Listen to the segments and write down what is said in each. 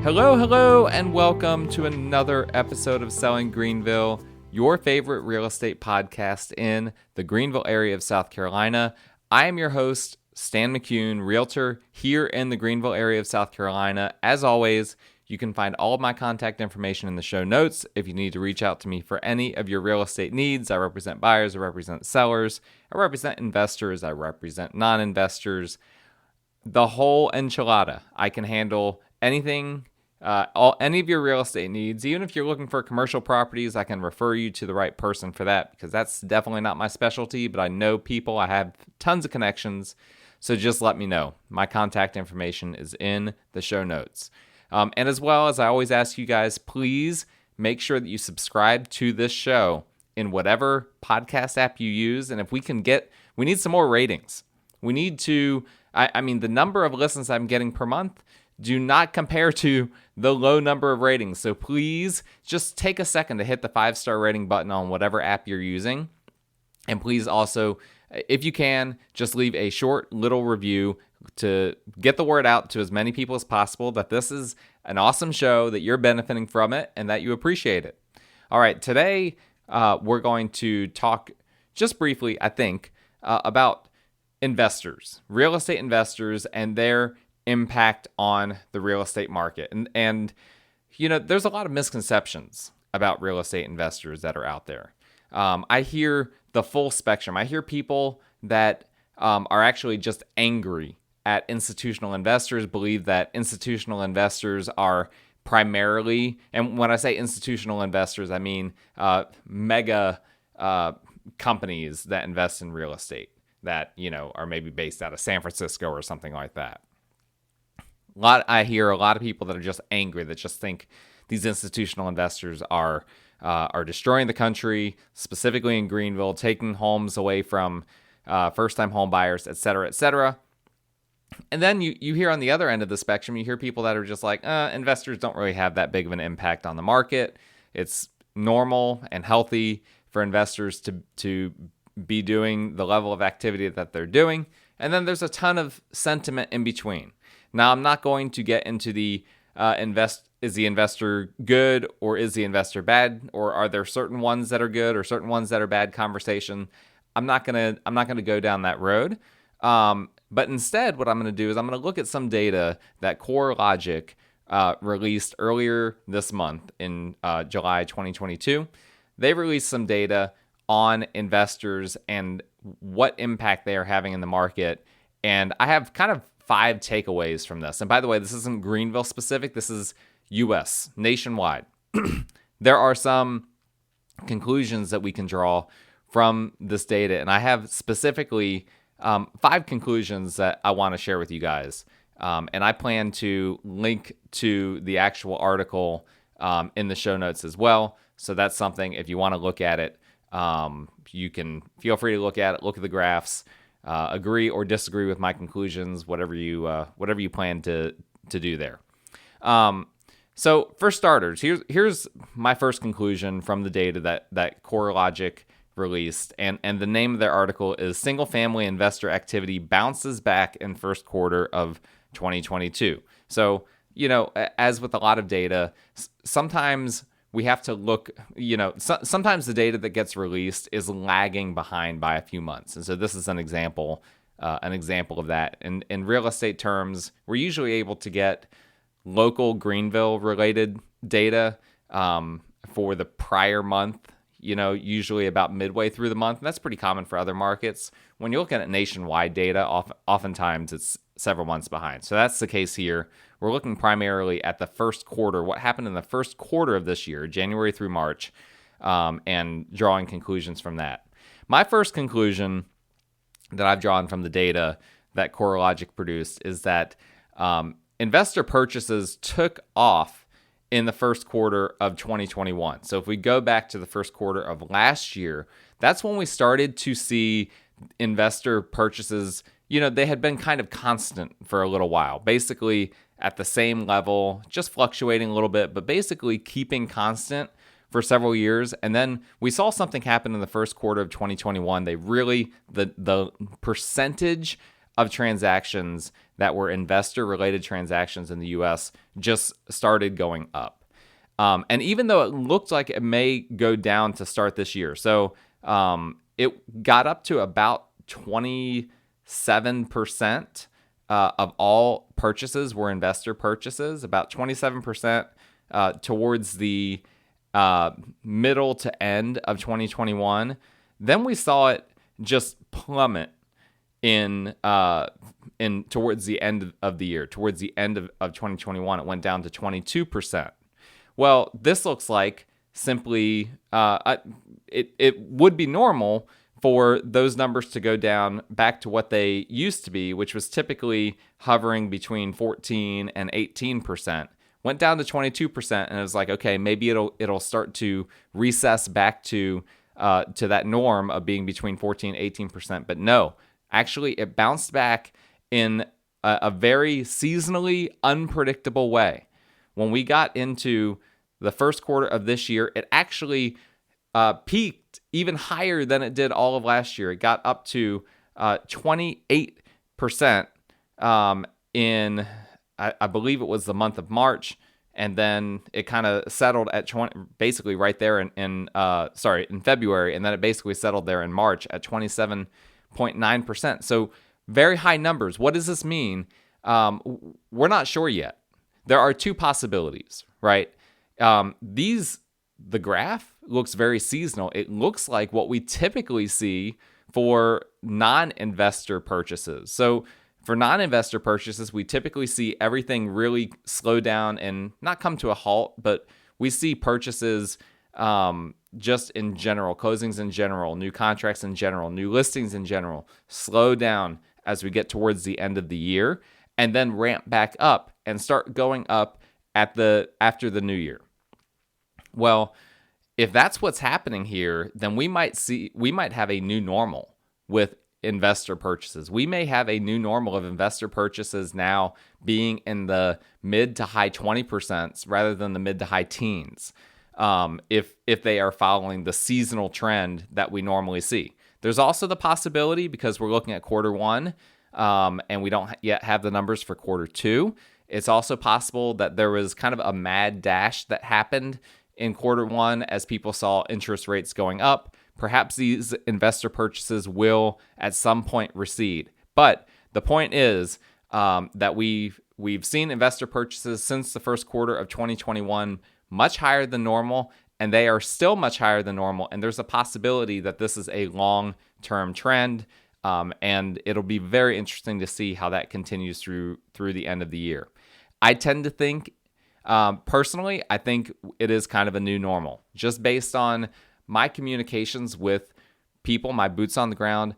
Hello, and welcome to another episode of Selling Greenville, your favorite real estate podcast in the Greenville area of South Carolina. I am your host, Stan McCune, realtor here in the Greenville area of South Carolina. As always, you can find all of my contact information in the show notes if you need to reach out to me for any of your real estate needs. I represent buyers, I represent sellers, I represent investors, I represent non-investors. The whole enchilada. I can handle anything, any of your real estate needs. Even if you're looking for commercial properties, I can refer you to the right person for that, because that's definitely not my specialty, but I know people. I have tons of connections, so just let me know. My contact information is in the show notes. And as well as I always ask you guys, please make sure that you subscribe to this show in whatever podcast app you use. And if we need some more ratings. We need to, I mean, the number of listens I'm getting per month do not compare to the low number of ratings. So please just take a second to hit the 5-star rating button on whatever app you're using. And please also, if you can, just leave a short little review to get the word out to as many people as possible that this is an awesome show, that you're benefiting from it, and that you appreciate it. All right, today we're going to talk just briefly, I think, about investors, real estate investors, and their impact on the real estate market. And you know, there's a lot of misconceptions about real estate investors that are out there. I hear the full spectrum. I hear people that are actually just angry at institutional investors, believe that institutional investors are primarily, and when I say institutional investors, I mean mega companies that invest in real estate that, you know, are maybe based out of San Francisco or something like that. I hear a lot of people that are just angry, that just think these institutional investors are destroying the country, specifically in Greenville, taking homes away from first-time home buyers, et cetera, et cetera. And then you hear on the other end of the spectrum, you hear people that are just like, investors don't really have that big of an impact on the market. It's normal and healthy for investors to be doing the level of activity that they're doing. And then there's a ton of sentiment in between. Now, I'm not going to get into the is the investor good or is the investor bad, or are there certain ones that are good or certain ones that are bad conversation. I'm not gonna go down that road. But instead, what I'm going to do is I'm going to look at some data that CoreLogic released earlier this month in July 2022. They released some data on investors and what impact they are having in the market. And I have kind of 5 takeaways from this. And by the way, this isn't Greenville specific. This is U.S., nationwide. There are some conclusions that we can draw from this data. And I have specifically 5 conclusions that I want to share with you guys. And I plan to link to the actual article in the show notes as well. So that's something, if you want to look at it, you can feel free to look at it, look at the graphs, agree or disagree with my conclusions, whatever you plan to do there. So for starters, here's my first conclusion from the data that CoreLogic released, and the name of their article is Single Family Investor Activity Bounces Back in First Quarter of 2022. So, you know, as with a lot of data, sometimes we have to look, you know, sometimes the data that gets released is lagging behind by a few months. And so this is an example of that. In real estate terms, we're usually able to get local Greenville related data for the prior month, you know, usually about midway through the month. And that's pretty common for other markets. When you're looking at nationwide data, oftentimes it's several months behind. So that's the case here. We're looking primarily at the first quarter, what happened in the first quarter of this year, January through March, and drawing conclusions from that. My first conclusion that I've drawn from the data that CoreLogic produced is that investor purchases took off in the first quarter of 2021. So if we go back to the first quarter of last year, that's when we started to see investor purchases. You know, they had been kind of constant for a little while, basically at the same level, just fluctuating a little bit, but basically keeping constant for several years. And then we saw something happen in the first quarter of 2021. They really, the percentage of transactions that were investor-related transactions in the U.S. just started going up. And even though it looked like it may go down to start this year, so it got up to about 27% of all purchases were investor purchases, about 27% towards the middle to end of 2021. Then we saw it just plummet in towards the end of the year. Towards the end of 2021, it went down to 22%. Well, this looks like simply it would be normal for those numbers to go down back to what they used to be, which was typically hovering between 14 and 18%. Went down to 22%, and it was like, okay, maybe it'll start to recess back to that norm of being between 14 and 18%. But no, actually, it bounced back in a very seasonally unpredictable way. When we got into the first quarter of this year, it actually peaked even higher than it did all of last year. It got up to 28% in, I believe it was the month of March, and then it kind of settled at 20, basically right there in February, and then it basically settled there in March at 27.9%. So very high numbers. What does this mean? We're not sure yet. There are two possibilities, right? The graph looks very seasonal. It looks like what we typically see for non-investor purchases. So for non-investor purchases, we typically see everything really slow down and not come to a halt, but we see purchases just in general, closings in general, new contracts in general, new listings in general, slow down as we get towards the end of the year, and then ramp back up and start going up after the new year. Well, if that's what's happening here, then we might have a new normal with investor purchases. We may have a new normal of investor purchases now being in the mid to high 20% rather than the mid to high teens, if they are following the seasonal trend that we normally see. There's also the possibility, because we're looking at quarter one and we don't yet have the numbers for quarter two, it's also possible that there was kind of a mad dash that happened in quarter one as people saw interest rates going up. Perhaps these investor purchases will at some point recede. But the point is that we've seen investor purchases since the first quarter of 2021 much higher than normal, and they are still much higher than normal. And there's a possibility that this is a long-term trend, and it'll be very interesting to see how that continues through the end of the year. I tend to think, personally, I think it is kind of a new normal, just based on my communications with people, my boots on the ground.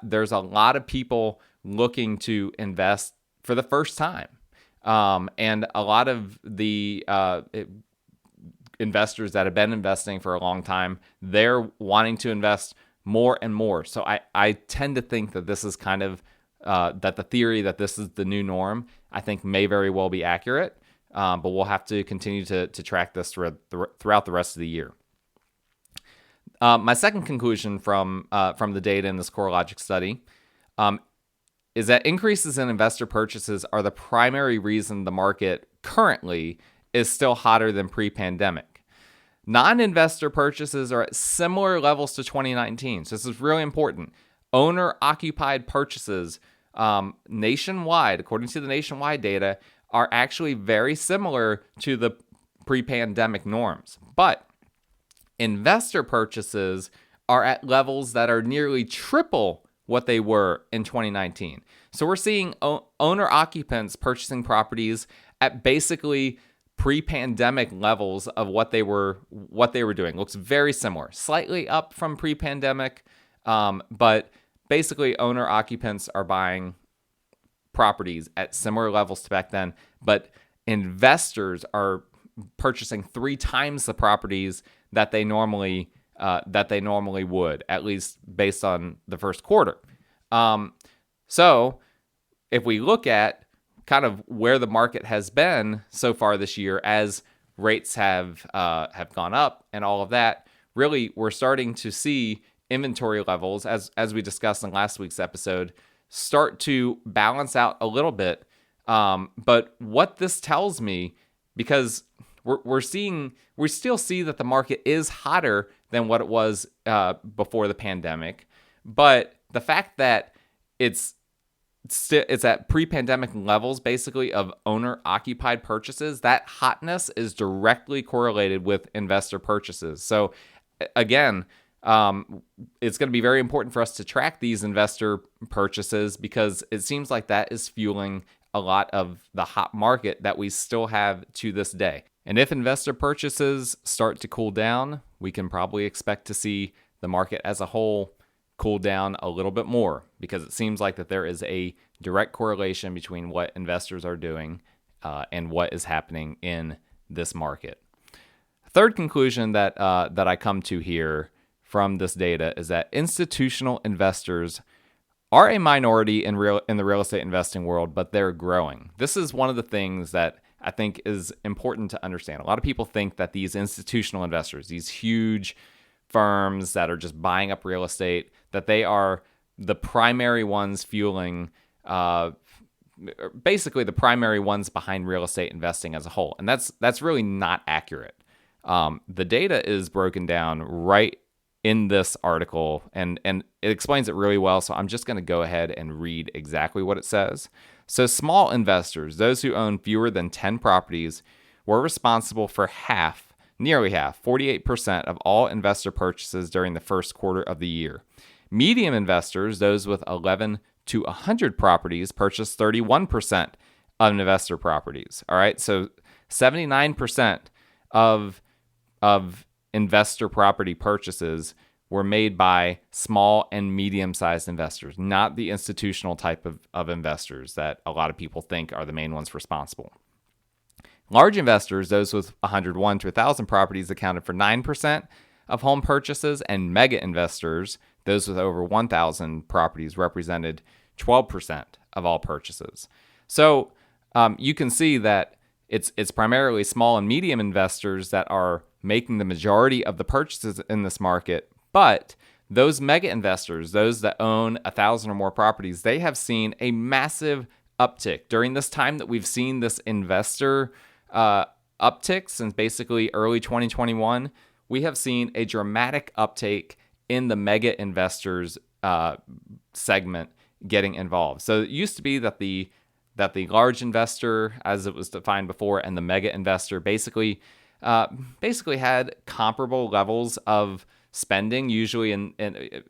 There's a lot of people looking to invest for the first time. And a lot of the investors that have been investing for a long time, they're wanting to invest more and more. So I tend to think that this is kind of, that the theory that this is the new norm, I think may very well be accurate. But we'll have to continue to track this throughout the rest of the year. My second conclusion from the data in this CoreLogic study is that increases in investor purchases are the primary reason the market currently is still hotter than pre-pandemic. Non-investor purchases are at similar levels to 2019. So this is really important. Owner-occupied purchases nationwide, according to the nationwide data, are actually very similar to the pre-pandemic norms. But investor purchases are at levels that are nearly triple what they were in 2019. So we're seeing owner-occupants purchasing properties at basically pre-pandemic levels of what they were doing. Looks very similar, slightly up from pre-pandemic, but basically owner-occupants are buying properties at similar levels to back then, but investors are purchasing 3 times the properties that they normally would, at least based on the first quarter. So if we look at kind of where the market has been so far this year, as rates have gone up and all of that, really we're starting to see inventory levels, as we discussed in last week's episode, start to balance out a little bit. But what this tells me, because we still see that the market is hotter than what it was before the pandemic, but the fact that it's at pre-pandemic levels, basically, of owner-occupied purchases, that hotness is directly correlated with investor purchases. So again, it's going to be very important for us to track these investor purchases, because it seems like that is fueling a lot of the hot market that we still have to this day. And if investor purchases start to cool down, we can probably expect to see the market as a whole cool down a little bit more, because it seems like that there is a direct correlation between what investors are doing and what is happening in this market. Third conclusion that I come to here from this data is that institutional investors are a minority in the real estate investing world, but they're growing. This is one of the things that I think is important to understand. A lot of people think that these institutional investors, these huge firms that are just buying up real estate, that they are the primary ones fueling, basically the primary ones behind real estate investing as a whole. And that's really not accurate. The data is broken down right in this article, and it explains it really well. So I'm just going to go ahead and read exactly what it says. So small investors, those who own fewer than 10 properties, were responsible for nearly half, 48% of all investor purchases during the first quarter of the year. Medium investors, those with 11 to 100 properties, purchased 31% of investor properties. All right, so 79% of investor property purchases were made by small and medium-sized investors, not the institutional type of investors that a lot of people think are the main ones responsible. Large investors, those with 101 to 1,000 properties, accounted for 9% of home purchases, and mega investors, those with over 1,000 properties, represented 12% of all purchases. So you can see that it's primarily small and medium investors that are making the majority of the purchases in this market, but those mega investors, those that own 1,000 or more properties, they have seen a massive uptick during this time that we've seen this investor uptick since basically early 2021. We have seen a dramatic uptake in the mega investors segment getting involved. So it used to be that the large investor, as it was defined before, and the mega investor basically had comparable levels of spending, usually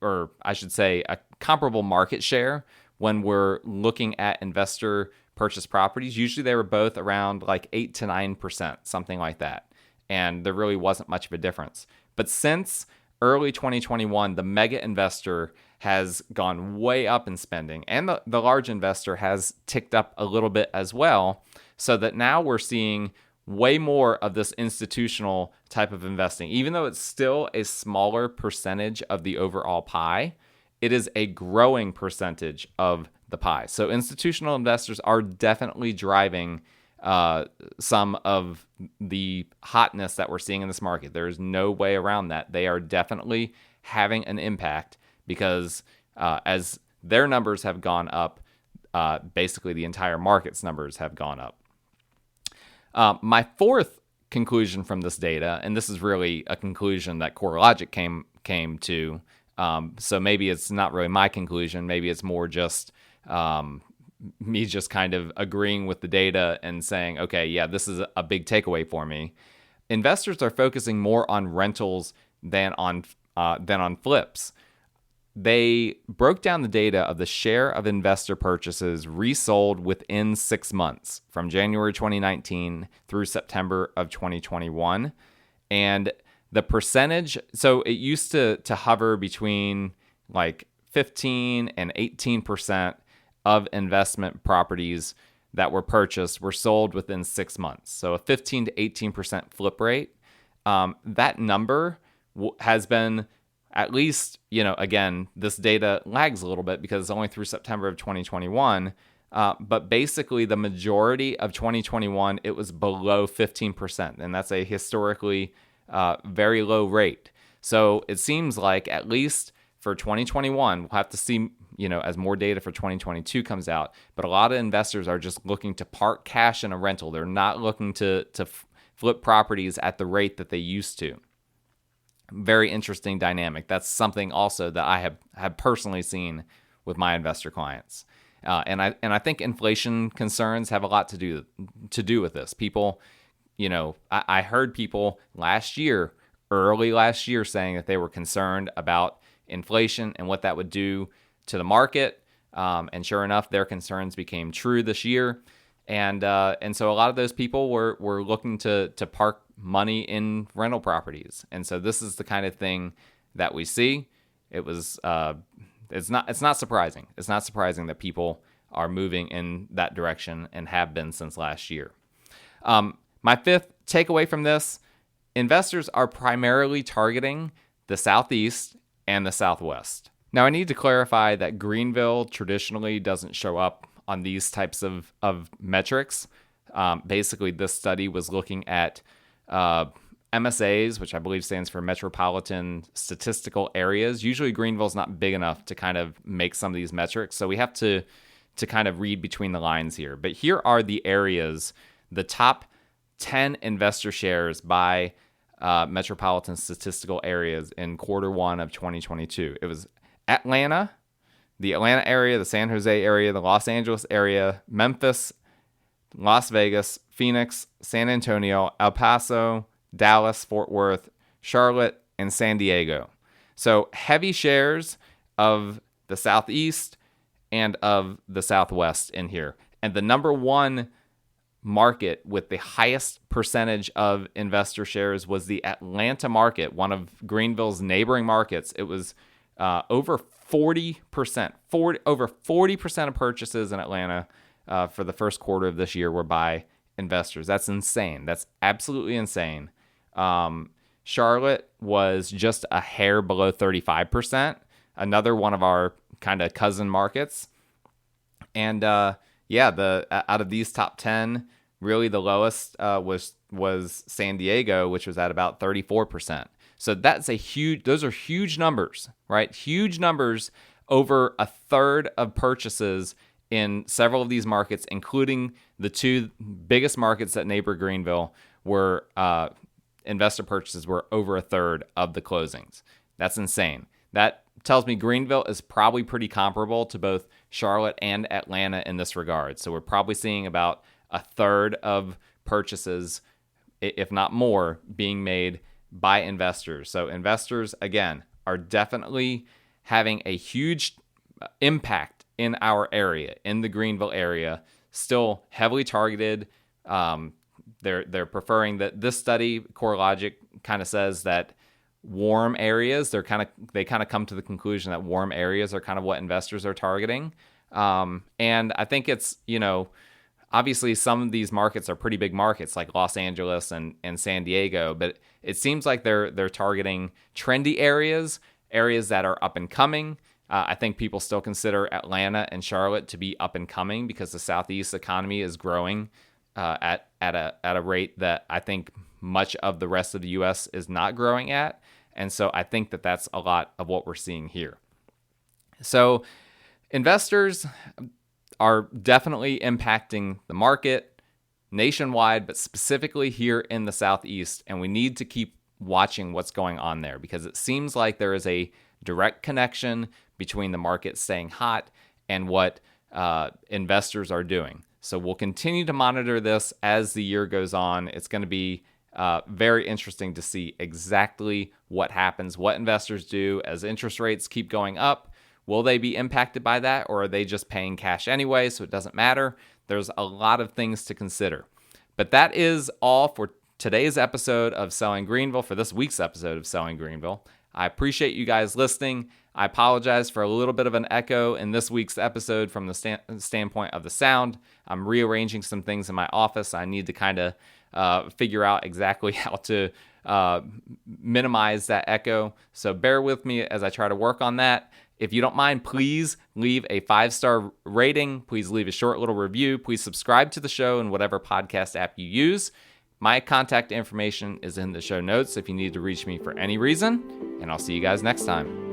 or I should say a comparable market share when we're looking at investor purchase properties. Usually they were both around like 8 to 9%, something like that. And there really wasn't much of a difference. But since early 2021, the mega investor has gone way up in spending, and the large investor has ticked up a little bit as well, so that now we're seeing way more of this institutional type of investing. Even though it's still a smaller percentage of the overall pie, it is a growing percentage of the pie. So institutional investors are definitely driving some of the hotness that we're seeing in this market. There's no way around that. They are definitely having an impact, because as their numbers have gone up, basically the entire market's numbers have gone up. My fourth conclusion from this data, and this is really a conclusion that CoreLogic came to, so maybe it's not really my conclusion, maybe it's more just me just kind of agreeing with the data and saying, okay, yeah, this is a big takeaway for me. Investors are focusing more on rentals than on flips. They broke down the data of the share of investor purchases resold within 6 months from January 2019 through September of 2021. And the percentage, so it used to hover between like 15 and 18% of investment properties that were purchased were sold within 6 months. So a 15 to 18% flip rate. That number has been, at least, again, this data lags a little bit because it's only through September of 2021. But basically, the majority of 2021, it was below 15%. And that's a historically very low rate. So it seems like at least for 2021. We'll have to see, as more data for 2022 comes out. But a lot of investors are just looking to park cash in a rental. They're not looking to flip properties at the rate that they used to. Very interesting dynamic. That's something also that I have personally seen with my investor clients. And I think inflation concerns have a lot to do with this. People, I heard people early last year saying that they were concerned about inflation and what that would do to the market. And sure enough, their concerns became true this year. And so a lot of those people were looking to park money in rental properties. And so this is the kind of thing that we see. It's not surprising. It's not surprising that people are moving in that direction and have been since last year. My fifth takeaway from this: investors are primarily targeting the Southeast and the Southwest. Now, I need to clarify that Greenville traditionally doesn't show up on these types of metrics. Basically, this study was looking at MSAs, which I believe stands for Metropolitan Statistical Areas. Usually Greenville's not big enough to kind of make some of these metrics, so we have to kind of read between the lines here. But here are the areas, the top 10 investor shares by Metropolitan Statistical Areas in Q1 of 2022. It was Atlanta, the Atlanta area, the San Jose area, the Los Angeles area, Memphis, Las Vegas, Phoenix, San Antonio, El Paso, Dallas, Fort Worth, Charlotte, and San Diego. So heavy shares of the Southeast and of the Southwest in here. And the number one market with the highest percentage of investor shares was the Atlanta market, one of Greenville's neighboring markets. It was over 40%. Over 40% of purchases in Atlanta for the first quarter of this year were by investors. That's insane. That's absolutely insane. Charlotte was just a hair below 35%. Another one of our kind of cousin markets. And out of these top 10, really the lowest was San Diego, which was at about 34%. So those are huge numbers, right? Huge numbers. Over a third of purchases in several of these markets, including the two biggest markets that neighbor Greenville, were investor purchases were over a third of the closings. That's insane. That tells me Greenville is probably pretty comparable to both Charlotte and Atlanta in this regard. So we're probably seeing about a third of purchases, if not more, being made by investors. So investors, again, are definitely having a huge impact in our area, in the Greenville area, still heavily targeted. They're preferring that this study, CoreLogic, kind of says that warm areas, they kind of come to the conclusion that warm areas are kind of what investors are targeting. And I think it's, obviously some of these markets are pretty big markets like Los Angeles and San Diego, but it seems like they're targeting trendy areas that are up and coming. I think people still consider Atlanta and Charlotte to be up and coming because the Southeast economy is growing at a rate that I think much of the rest of the U.S. is not growing at. And so I think that that's a lot of what we're seeing here. So investors are definitely impacting the market nationwide, but specifically here in the Southeast. And we need to keep watching what's going on there because it seems like there is a direct connection between the market staying hot and what investors are doing. So we'll continue to monitor this as the year goes on. It's going to be very interesting to see exactly what happens, what investors do as interest rates keep going up. Will they be impacted by that, or are they just paying cash anyway, so it doesn't matter? There's a lot of things to consider. But that is all for today's episode of Selling Greenville, for this week's episode of Selling Greenville. I appreciate you guys listening. I apologize for a little bit of an echo in this week's episode from the standpoint of the sound. I'm rearranging some things in my office. I need to kind of figure out exactly how to minimize that echo. So bear with me as I try to work on that. If you don't mind, please leave a 5-star rating. Please leave a short little review. Please subscribe to the show in whatever podcast app you use. My contact information is in the show notes if you need to reach me for any reason. And I'll see you guys next time.